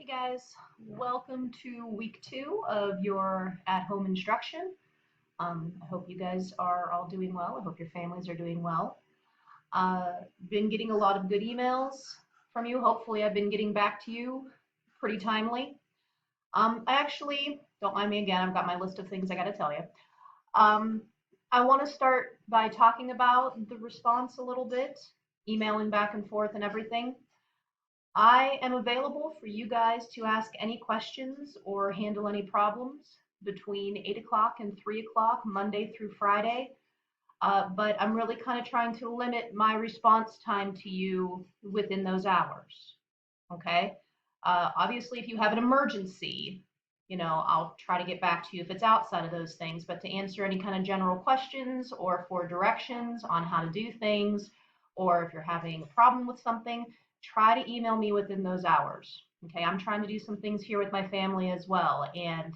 guys, welcome to week 2 of your at-home instruction. I hope you guys are all doing well. I hope your families are doing well. Been getting a lot of good emails from you. Hopefully I've been getting back to you pretty timely. I actually, don't mind me again, I've got my list of things I got to tell you. I want to start by talking about the response a little bit, emailing back and forth and everything. I am available for you guys to ask any questions or handle any problems between 8 o'clock and 3 o'clock, Monday through Friday. But I'm really kind of trying to limit my response time to you within those hours. Okay? Obviously, if you have an emergency, I'll try to get back to you if it's outside of those things. But to answer any kind of general questions or for directions on how to do things, or if you're having a problem with something, try to email me within those hours. Okay, I'm trying to do some things here with my family as well. And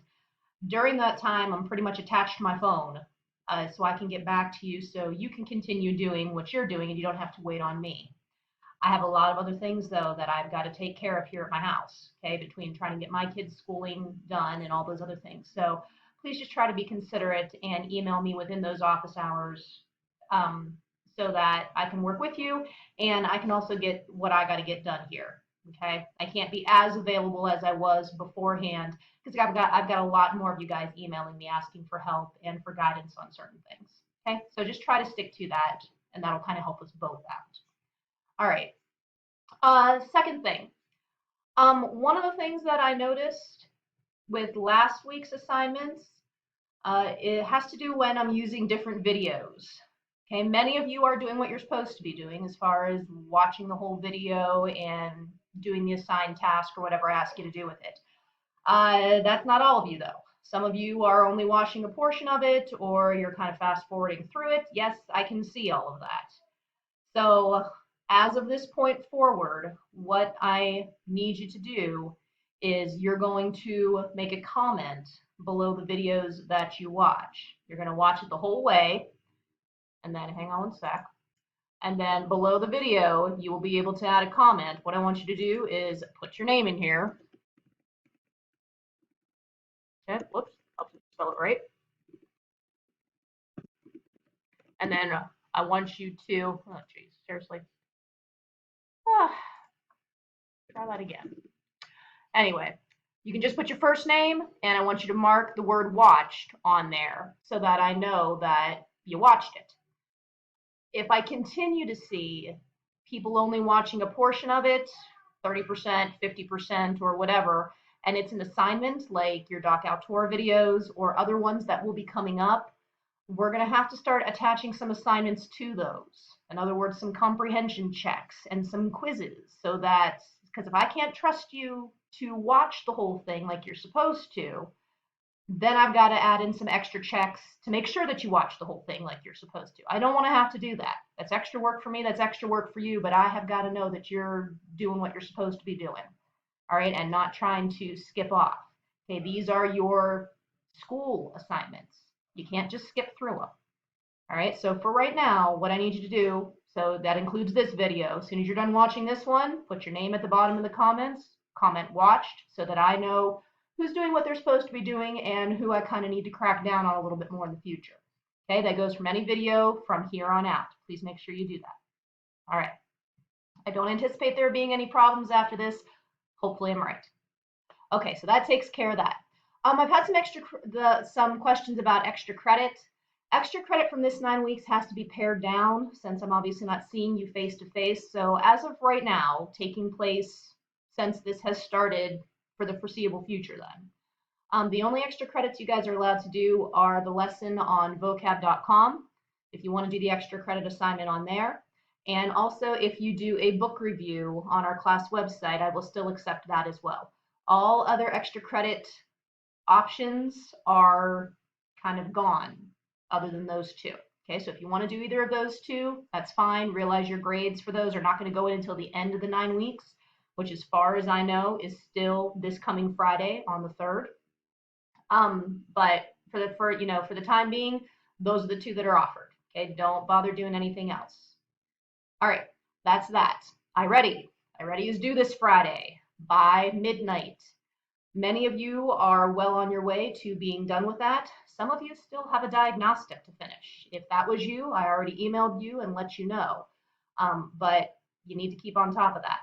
during that time, I'm pretty much attached to my phone so I can get back to you so you can continue doing what you're doing and you don't have to wait on me. I have a lot of other things, though, that I've got to take care of here at my house, okay, between trying to get my kids' schooling done and all those other things. So please just try to be considerate and email me within those office hours so that I can work with you and I can also get what I got to get done here. Okay, I can't be as available as I was beforehand because I've got a lot more of you guys emailing me asking for help and for guidance on certain things. Okay, so just try to stick to that, and that'll kind of help us both out. All right. Second thing, one of the things that I noticed with last week's assignments, it has to do when I'm using different videos. Okay, many of you are doing what you're supposed to be doing as far as watching the whole video and doing the assigned task or whatever I ask you to do with it. That's not all of you, though. Some of you are only watching a portion of it, or you're kind of fast forwarding through it. Yes, I can see all of that. So as of this point forward, what I need you to do is you're going to make a comment below the videos that you watch. You're going to watch it the whole way, and then hang on one sec. And then below the video, you will be able to add a comment. What I want you to do is put your name in here. Okay, whoops, I'll spell it right. And then I want you to, oh geez, seriously. Try that again. Anyway, you can just put your first name, and I want you to mark the word watched on there so that I know that you watched it. If I continue to see people only watching a portion of it, 30%, 50%, or whatever, and it's an assignment like your Doc Outdoor videos or other ones that will be coming up, we're going to have to start attaching some assignments to those. In other words, some comprehension checks and some quizzes so that, because if I can't trust you to watch the whole thing like you're supposed to, then I've got to add in some extra checks to make sure that you watch the whole thing like you're supposed to. I don't want to have to do that. That's extra work for me. That's extra work for you, but I have got to know that you're doing what you're supposed to be doing. All right, and not trying to skip off. Okay, these are your school assignments. You can't just skip through them. All right, so for right now, what I need you to do, so that includes this video. As soon as you're done watching this one, put your name at the bottom of the comments, comment watched, so that I know who's doing what they're supposed to be doing and who I kind of need to crack down on a little bit more in the future. Okay, that goes from any video from here on out. Please make sure you do that. All right. I don't anticipate there being any problems after this. Hopefully I'm right. Okay, so that takes care of that. I've had some questions about extra credit. Extra credit from this 9 weeks has to be pared down since I'm obviously not seeing you face to face. So as of right now, taking place since this has started for the foreseeable future then. The only extra credits you guys are allowed to do are the lesson on vocab.com if you want to do the extra credit assignment on there. And also if you do a book review on our class website, I will still accept that as well. All other extra credit options are kind of gone other than those two. Okay, so if you want to do either of those two, that's fine. Realize your grades for those are not going to go in until the end of the 9 weeks, which as far as I know is still this coming Friday on the 3rd. But for the time being, those are the two that are offered. Okay, don't bother doing anything else. All right, that's that. I ready is due this Friday. by midnight. Many of you are well on your way to being done with that. Some of you still have a diagnostic to finish. If that was you, I already emailed you and let you know. But you need to keep on top of that.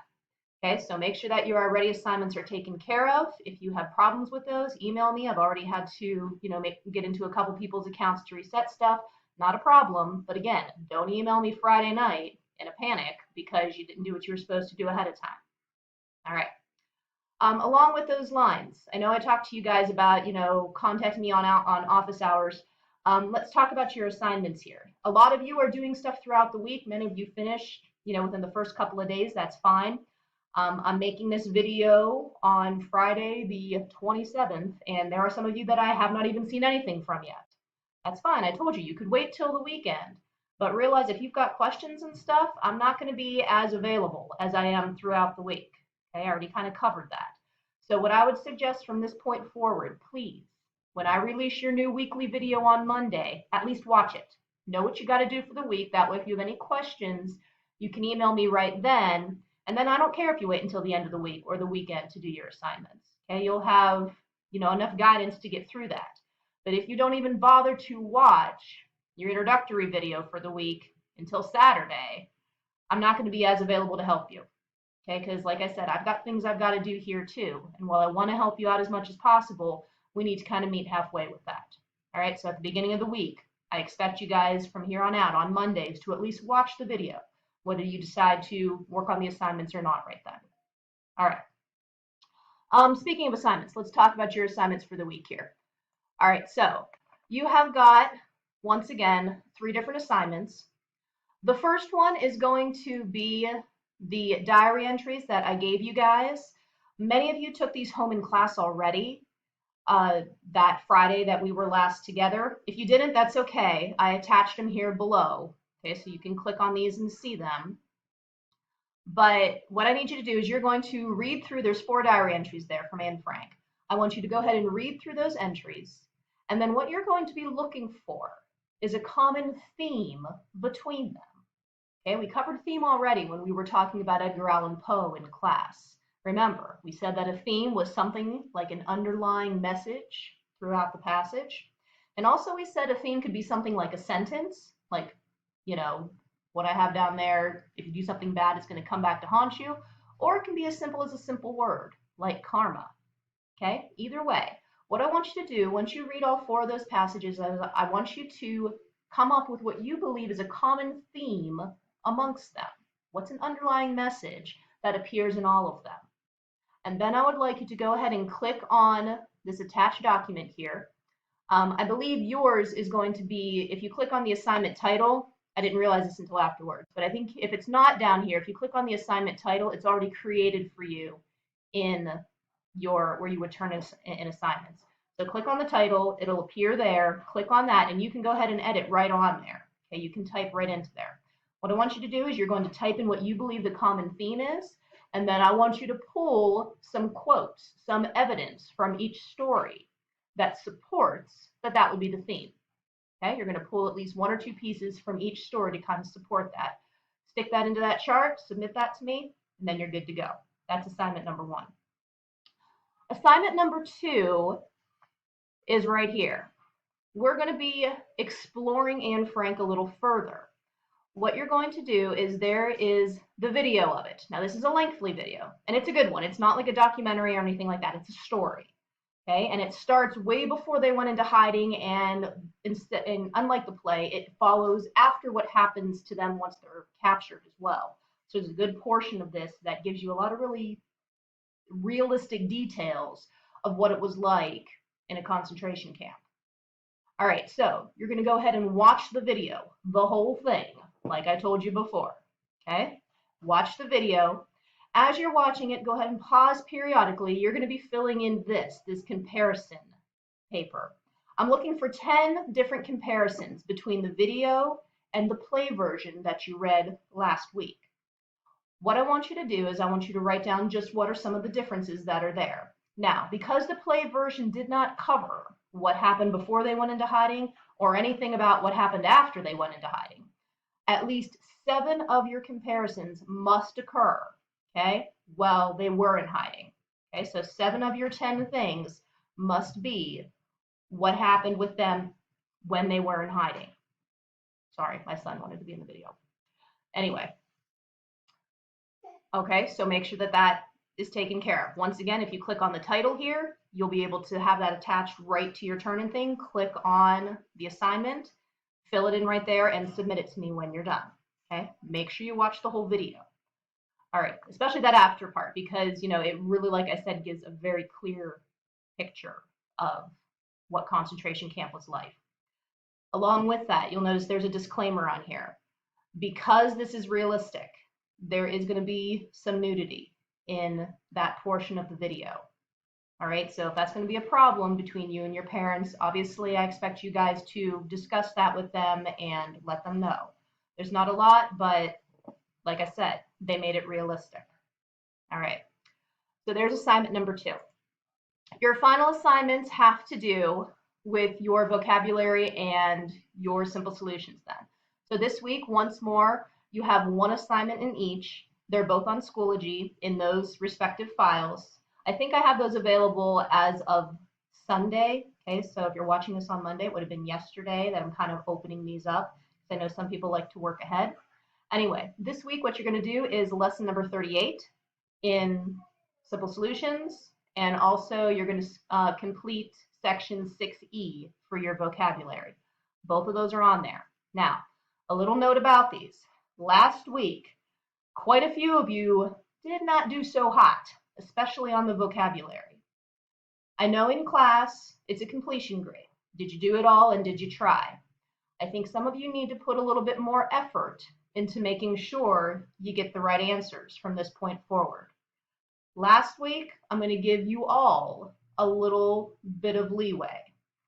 Okay, so make sure that your already assignments are taken care of. If you have problems with those, email me. I've already had to, get into a couple people's accounts to reset stuff. Not a problem. But again, don't email me Friday night in a panic because you didn't do what you were supposed to do ahead of time. All right. Along with those lines, I know I talked to you guys about, contact me on office hours. Let's talk about your assignments here. A lot of you are doing stuff throughout the week. Many of you finished, within the first couple of days. That's fine. I'm making this video on Friday, the 27th, and there are some of you that I have not even seen anything from yet. That's fine. I told you, you could wait till the weekend. But realize if you've got questions and stuff, I'm not going to be as available as I am throughout the week. Okay, I already kind of covered that. So what I would suggest from this point forward, please, when I release your new weekly video on Monday, at least watch it. Know what you got to do for the week. That way, if you have any questions, you can email me right then. And then I don't care if you wait until the end of the week or the weekend to do your assignments. Okay, you'll have, enough guidance to get through that. But if you don't even bother to watch your introductory video for the week until Saturday, I'm not going to be as available to help you. Okay, because like I said, I've got things I've got to do here too. And while I want to help you out as much as possible, we need to kind of meet halfway with that. All right, so at the beginning of the week, I expect you guys from here on out on Mondays to at least watch the video, whether you decide to work on the assignments or not right then. All right. Speaking of assignments, let's talk about your assignments for the week here. All right, so you have got, once again, 3 different assignments. The first one is going to be the diary entries that I gave you guys. Many of you took these home in class already that Friday that we were last together. If you didn't, that's okay. I attached them here below. Okay, so you can click on these and see them. But what I need you to do is you're going to read through, there's 4 diary entries there from Anne Frank. I want you to go ahead and read through those entries. And then what you're going to be looking for is a common theme between them. Okay, we covered theme already when we were talking about Edgar Allan Poe in class. Remember, we said that a theme was something like an underlying message throughout the passage. And also we said a theme could be something like a sentence, like, what I have down there, if you do something bad, it's going to come back to haunt you. Or it can be as simple as a simple word, like karma. Okay, either way, what I want you to do, once you read all 4 of those passages, I want you to come up with what you believe is a common theme amongst them. What's an underlying message that appears in all of them? And then I would like you to go ahead and click on this attached document here. I believe yours is going to be, if you click on the assignment title, I didn't realize this until afterwards, but I think if it's not down here, if you click on the assignment title, it's already created for you in where you would turn in assignments. So click on the title, it'll appear there, click on that, and you can go ahead and edit right on there. Okay, you can type right into there. What I want you to do is you're going to type in what you believe the common theme is, and then I want you to pull some quotes, some evidence from each story that supports that would be the theme. Okay, you're going to pull at least 1 or 2 pieces from each story to kind of support that. Stick that into that chart, submit that to me, and then you're good to go. That's assignment number 1. Assignment number 2 is right here. We're going to be exploring Anne Frank a little further. What you're going to do is there is the video of it. Now, this is a lengthy video, and it's a good one. It's not like a documentary or anything like that. It's a story. Okay, and it starts way before they went into hiding, and unlike the play, it follows after what happens to them once they're captured as well. So there's a good portion of this that gives you a lot of really realistic details of what it was like in a concentration camp. All right, so you're going to go ahead and watch the video, the whole thing, like I told you before. Okay, watch the video. As you're watching it, go ahead and pause periodically. You're going to be filling in this comparison paper. I'm looking for 10 different comparisons between the video and the play version that you read last week. What I want you to do is I want you to write down just what are some of the differences that are there. Now, because the play version did not cover what happened before they went into hiding or anything about what happened after they went into hiding, at least 7 of your comparisons must occur. Okay, well, they were in hiding. Okay, so 7 of your 10 things must be what happened with them when they were in hiding. Sorry, my son wanted to be in the video. Anyway, okay, so make sure that that is taken care of. Once again, if you click on the title here, you'll be able to have that attached right to your turn-in thing. Click on the assignment, fill it in right there, and submit it to me when you're done. Okay, make sure you watch the whole video. All right, especially that after part, because it really, like I said, gives a very clear picture of what concentration camp was like. Along with that, you'll notice there's a disclaimer on here. Because this is realistic, there is going to be some nudity in that portion of the video. All right, so if that's going to be a problem between you and your parents, obviously I expect you guys to discuss that with them and let them know. There's not a lot, but like I said, they made it realistic. All right, so there's assignment number 2. Your final assignments have to do with your vocabulary and your simple solutions then. So this week, once more, you have one assignment in each. They're both on Schoology in those respective files. I think I have those available as of Sunday. Okay, so if you're watching this on Monday, it would have been yesterday that I'm kind of opening these up. I know some people like to work ahead. Anyway, this week what you're going to do is lesson number 38 in simple solutions, and also you're going to complete section 6E for your vocabulary. Both of those are on there. Now, a little note about these. Last week, quite a few of you did not do so hot, especially on the vocabulary. I know in class it's a completion grade. Did you do it all and did you try? I think some of you need to put a little bit more effort into making sure you get the right answers from this point forward. Last week, I'm going to give you all a little bit of leeway,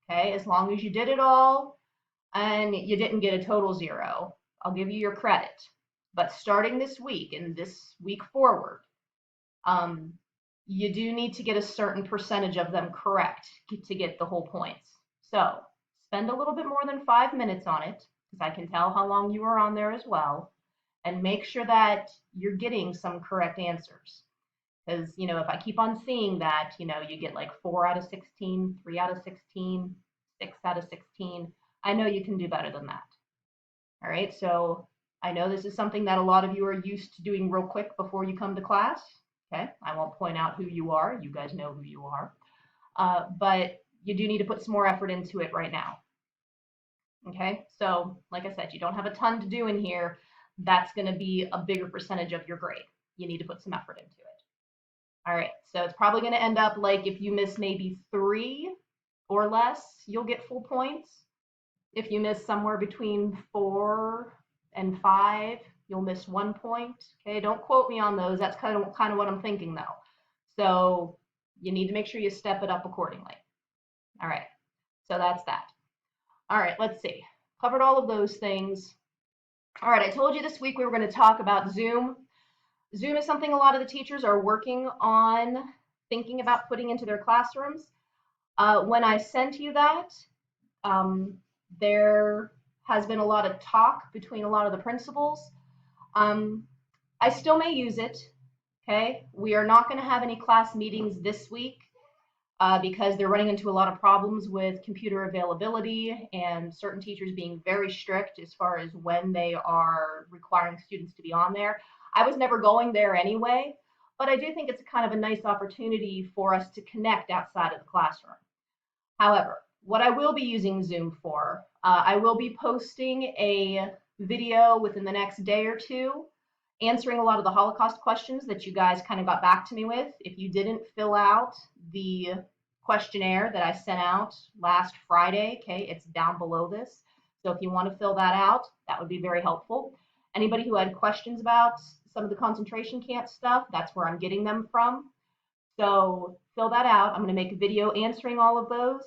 okay? As long as you did it all and you didn't get a total 0, I'll give you your credit. But starting this week and this week forward, you do need to get a certain percentage of them correct to get the whole points. So spend a little bit more than 5 minutes on it, because I can tell how long you were on there as well, and make sure that you're getting some correct answers. Because, if I keep on seeing that, you get like 4 out of 16, 3 out of 16, 6 out of 16, I know you can do better than that. All right, so I know this is something that a lot of you are used to doing real quick before you come to class. Okay, I won't point out who you are. You guys know who you are. But you do need to put some more effort into it right now. Okay, so like I said, you don't have a ton to do in here. That's going to be a bigger percentage of your grade. You need to put some effort into it. All right, so it's probably going to end up like if you miss maybe 3 or less, you'll get full points. If you miss somewhere between 4 and 5, you'll miss 1 point. Okay, don't quote me on those. That's kind of what I'm thinking though. So you need to make sure you step it up accordingly. All right, so that's that. All right, let's see. Covered all of those things. All right, I told you this week we were going to talk about Zoom. Zoom is something a lot of the teachers are working on thinking about putting into their classrooms. When I sent you that, there has been a lot of talk between a lot of the principals. I still may use it, okay? We are not going to have any class meetings this week because they're running into a lot of problems with computer availability and certain teachers being very strict as far as when they are requiring students to be on there. I was never going there anyway, but I do think it's kind of a nice opportunity for us to connect outside of the classroom. However, what I will be using Zoom for, I will be posting a video within the next day or 2 answering a lot of the Holocaust questions that you guys kind of got back to me with. If you didn't fill out the questionnaire that I sent out last Friday, okay, it's down below this. So if you want to fill that out, that would be very helpful. Anybody who had questions about some of the concentration camp stuff, that's where I'm getting them from. So fill that out. I'm going to make a video answering all of those,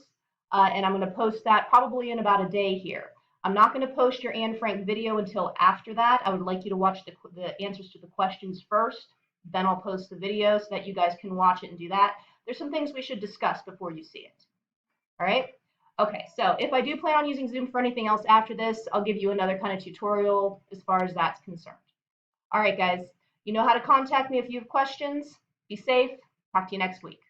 and I'm going to post that probably in about a day here. I'm not going to post your Anne Frank video until after that. I would like you to watch the answers to the questions first. Then I'll post the video so that you guys can watch it and do that. There's some things we should discuss before you see it. All right? Okay, so if I do plan on using Zoom for anything else after this, I'll give you another kind of tutorial as far as that's concerned. All right, guys. You know how to contact me if you have questions. Be safe. Talk to you next week.